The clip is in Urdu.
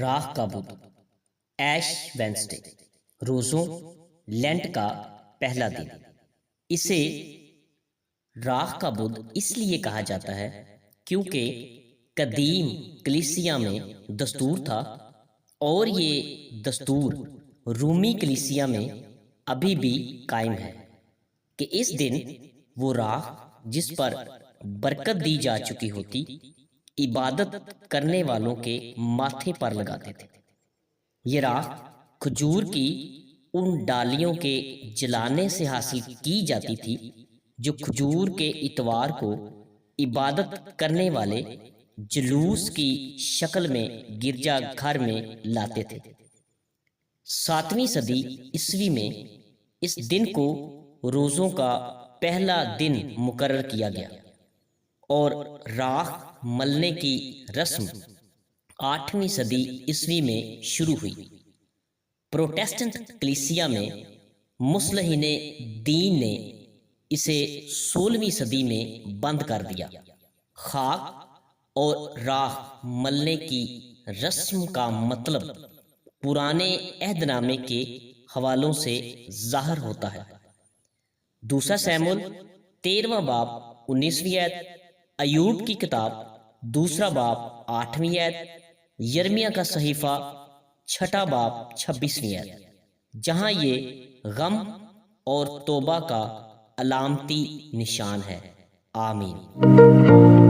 راہ کا بدھ، ایش وینسڈے، روزوں لینٹ کا پہلا دن۔ اسے راہ کا بدھ اس لیے کہا جاتا ہے کیونکہ قدیم کلیسیا میں دستور تھا، اور یہ دستور رومی کلیسیا میں ابھی بھی قائم ہے کہ اس دن وہ راہ جس پر برکت دی جا چکی ہوتی عبادت کرنے والوں کے ماتھے پر لگاتے تھے۔ یہ راہ کھجور کی ان ڈالیوں کے جلانے سے حاصل کی جاتی تھی جو کھجور کے اتوار کو عبادت کرنے والے جلوس کی شکل میں گرجا گھر میں لاتے تھے۔ 7ویں صدی عیسوی میں اس دن کو روزوں کا پہلا دن مقرر کیا گیا، اور راہ ملنے کی رسم 8ویں صدی عیسوی میں شروع ہوئی۔ پروٹیسٹنٹ کلیسیا میں مصلحین دین نے اسے 16ویں صدی میں بند کر دیا۔ خاک اور راہ ملنے کی رسم کا مطلب پرانے عہد نامے کے حوالوں سے ظاہر ہوتا ہے۔ دوسرا سیموئیل 13واں باب 19ویں آیت، ایوب کی کتاب 2 باب 8ویں آیت، یرمیہ کا صحیفہ 6 باب 26ویں آیت، جہاں یہ غم اور توبہ کا علامتی نشان ہے۔ آمین۔